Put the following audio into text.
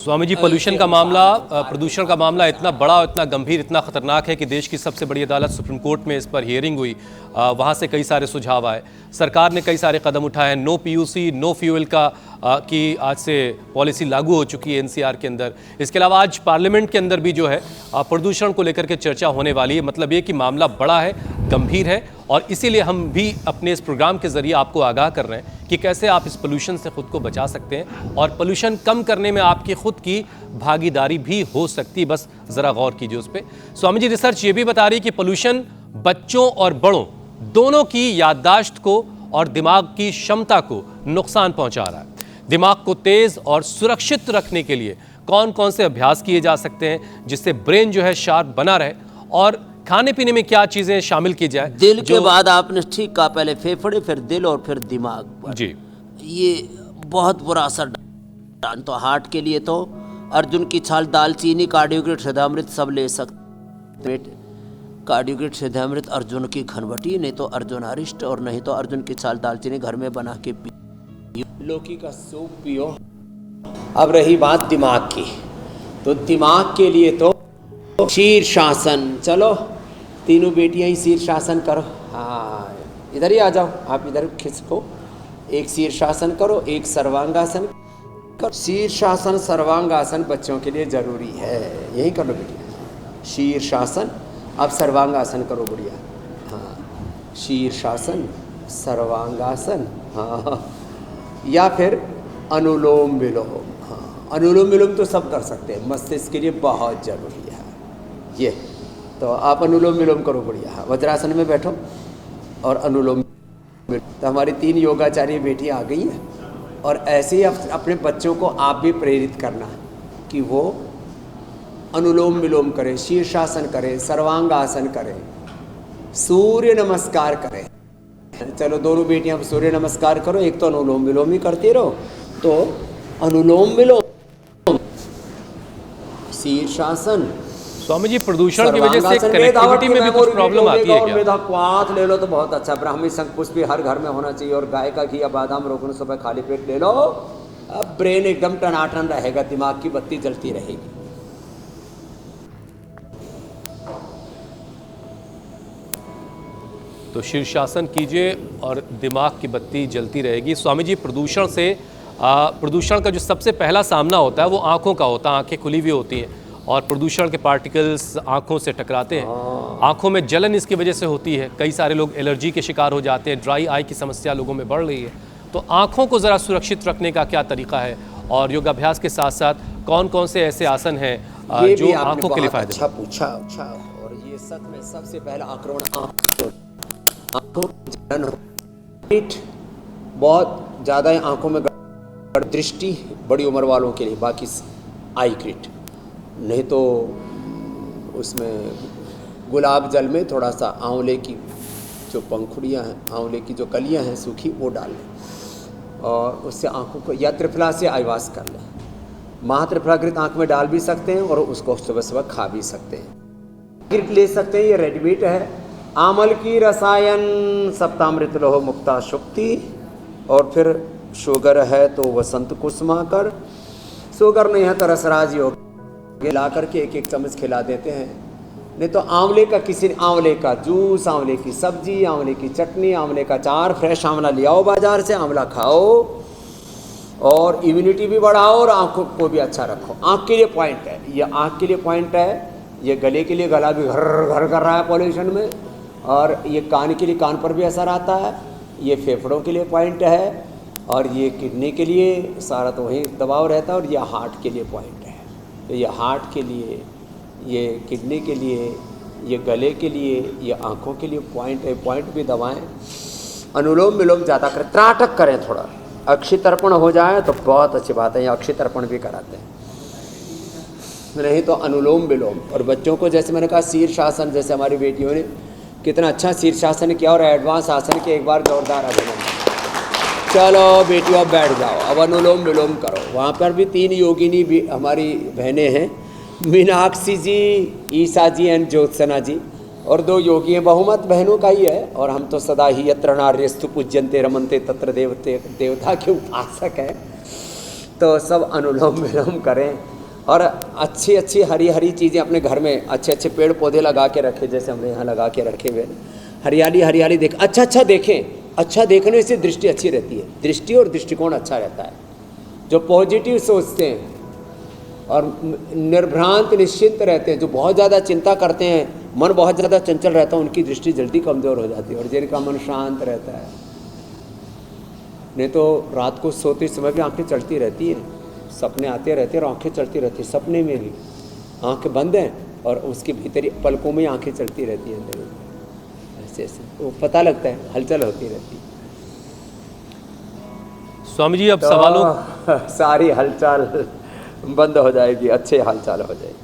स्वामी जी, प्रदूषण का मामला इतना बड़ा, इतना गंभीर, इतना खतरनाक है कि देश की सबसे बड़ी अदालत सुप्रीम कोर्ट में इस पर हियरिंग हुई। वहाँ से कई सारे सुझाव आए, सरकार ने कई सारे कदम उठाए। नो पीयूसी नो फ्यूल की आज से पॉलिसी लागू हो चुकी है एनसीआर के अंदर। इसके अलावा आज पार्लियामेंट के अंदर भी जो है प्रदूषण को लेकर के चर्चा होने वाली है। मतलब ये कि मामला बड़ा है, गंभीर है, और इसीलिए हम भी अपने इस प्रोग्राम के जरिए आपको आगाह कर रहे हैं कि कैसे आप इस पोल्यूशन से खुद को बचा सकते हैं और पोल्यूशन कम करने में आपकी खुद की भागीदारी भी हो सकती है। बस जरा गौर कीजिए उस पर। स्वामी जी, रिसर्च ये भी बता रही है कि पोल्यूशन बच्चों और बड़ों दोनों की याददाश्त को और दिमाग की क्षमता को नुकसान पहुंचा रहा है। दिमाग को तेज और सुरक्षित रखने के लिए कौन कौन से अभ्यास किए जा सकते हैं जिससे ब्रेन जो है शार्प बना रहे, और खाने पीने में क्या चीजें शामिल की जाए? दिल के बाद आपने ठीक कहा, पहले फेफड़े, फिर दिल और फिर दिमाग पर। जी, ये बहुत बुरा असर डाल। तो हार्ट के लिए तो अर्जुन की छाल, दालचीनी, कार्डियोग्रेट, हृदयामृत सब ले सकते। कार्डियोग्रेट, हृदयामृत, अर्जुन की घनवटी, नहीं तो अर्जुन अरिष्ट, और नहीं तो अर्जुन की छाल, दालचीनी घर में बना के पियो। लौकी का सूप पियो। अब रही बात दिमाग की, तो दिमाग के लिए तो शीर्षासन। चलो तीनों बेटियां ही शीर्षासन करो। हाँ, इधर ही आ जाओ, आप इधर खिसको। एक शीर्षासन करो, एक सर्वांगासन करो। शीर्षासन, सर्वांगासन बच्चों के लिए जरूरी है। यही कर लो बेटिया, शीर्षासन। अब सर्वांगासन करो बढ़िया। हाँ, शीर्षासन, सर्वांगासन, हाँ, या फिर अनुलोम विलोम। हाँ, अनुलोम विलोम तो सब कर सकते हैं, मस्तिष्क के लिए बहुत जरूरी है ये। तो आप अनुलोम विलोम करो बढ़िया। वज्रासन में बैठो और अनुलोम। तो हमारी 3 योगाचार्य बेटी आ गई हैं, और ऐसे ही अपने बच्चों को आप भी प्रेरित करना कि वो अनुलोम विलोम करें, शीर्षासन करें, सर्वांगासन करें, सूर्य नमस्कार करें। चलो दोनों बेटियां सूर्य नमस्कार करो, एक तो अनुलोम विलोम ही करती रहो। तो अनुलोम विलोम, शीर्षासन। स्वामी जी, प्रदूषण की वजह से कनेक्टिविटी में भी कुछ प्रॉब्लम आती है क्या? मेधा क्वाथ ले लो तो बहुत अच्छा। ब्राह्मी शंखपुष्प भी हर घर में होना चाहिए, और गाय का घी या बादाम रोगन सुबह खाली पेट ले लो। अब ब्रेन एकदम टनाटन रहेगा, दिमाग की बत्ती जलती रहेगी। तो शीर्षासन कीजिए और दिमाग की बत्ती जलती रहेगी। स्वामी जी, प्रदूषण का जो सबसे पहला सामना होता है वो आंखों का होता है। आंखें खुली हुई होती हैं और प्रदूषण के पार्टिकल्स आंखों से टकराते हैं। आंखों में जलन इसकी वजह से होती है। कई सारे लोग एलर्जी के शिकार हो जाते हैं। ड्राई आई की समस्या लोगों में बढ़ रही है। तो आंखों को ज़रा सुरक्षित रखने का क्या तरीका है, और योगाभ्यास के साथ साथ कौन कौन से ऐसे आसन हैं जो आंखों के लिए फायदे? अच्छा पूछा। और ये सच में सबसे पहला आक्रमण आंखों जलन, बहुत ज़्यादा आंखों में दृष्टि बड़ी उम्र वालों के लिए, बाकी आई क्रिट। नहीं तो उसमें गुलाब जल में थोड़ा सा आंवले की जो पंखुड़ियाँ हैं, आंवले की जो कलियाँ हैं सूखी, वो डाल लें, और उससे आंखों को, या त्रिफला से आयवास कर लें। महात्रिफलाकृत आंख में डाल भी सकते हैं और उसको सुबह सुबह खा भी सकते हैं। क्रिट ले सकते हैं, ये रेडीमेड है। आमल की रसायन, सप्तामृत लोह मुक्ता शुक्ति। और फिर शुगर है तो वसंत कुसुमाकर, शुगर नहीं है तो रसराज योग ला करके 1-1 चम्मच खिला देते हैं। नहीं तो आंवले का, किसी आंवले का जूस, आंवले की सब्जी, आंवले की चटनी, आंवले का चार, फ्रेश आंवला ले आओ बाजार से, आंवला खाओ और इम्यूनिटी भी बढ़ाओ और आंखों को भी अच्छा रखो। आंख के लिए पॉइंट है ये, आंख के लिए पॉइंट है ये। गले के लिए, गला भी घर घर कर रहा है पॉल्यूशन में, और ये कान के लिए, कान पर भी असर आता है। ये फेफड़ों के लिए पॉइंट है, और ये किडनी के लिए सारा तो वहीं दबाव रहता है, और ये हार्ट के लिए पॉइंट है। तो ये हार्ट के लिए, ये किडनी के लिए, ये गले के लिए, ये आँखों के लिए पॉइंट है। पॉइंट भी दबाएं। अनुलोम विलोम ज़्यादा करें, त्राटक करें थोड़ा। अक्षि तर्पण हो जाए तो बहुत अच्छी बात है, ये अक्षि तर्पण भी कराते हैं। नहीं तो अनुलोम विलोम। और बच्चों को जैसे मैंने कहा शीर्षासन, जैसे हमारी बेटियों ने कितना अच्छा शीर्षासन किया, और एडवांस आसन के एक बार जोरदार अभिनंदन। चलो बेटियों अब बैठ जाओ, अब अनुलोम विलोम करो। वहाँ पर भी 3 योगिनी भी हमारी बहनें हैं, मीनाक्षी जी, ईसा जी एंड ज्योत्सना जी, और 2 योगी हैं। बहुमत बहनों का ही है। और हम तो सदा ही यत्र नार्यस्तु पूज्यन्ते रमन्ते तत्र देवते, देवता के उपासक हैं। तो सब अनुलोम विलोम करें। और अच्छी अच्छी हरी हरी चीज़ें अपने घर में अच्छे अच्छे पेड़ पौधे लगा के रखे, जैसे हमने यहाँ लगा के रखे हुए हैं। हरियाली हरियाली देख, अच्छा देखें, अच्छा देखने से दृष्टि अच्छी रहती है, दृष्टि और दृष्टिकोण अच्छा रहता है। जो पॉजिटिव सोचते हैं और निर्भ्रांत निश्चिंत रहते हैं, जो बहुत ज़्यादा चिंता करते हैं, मन बहुत ज़्यादा चंचल रहता है, उनकी दृष्टि जल्दी कमज़ोर हो जाती है। और जिनका मन शांत रहता है, नहीं तो रात को सोते समय भी आंखें चलती रहती हैं, सपने आते रहते हैं और आंखें चलती रहती हैं, सपने में भी आंखें बंद हैं और उसके भीतर पलकों में आंखें चलती रहती हैं अंदर, ऐसे ऐसे वो पता लगता है, हलचल होती रहती है। स्वामी जी अब तो सवालों सारी हलचल बंद हो जाएगी, अच्छे हलचल हो जाएगी।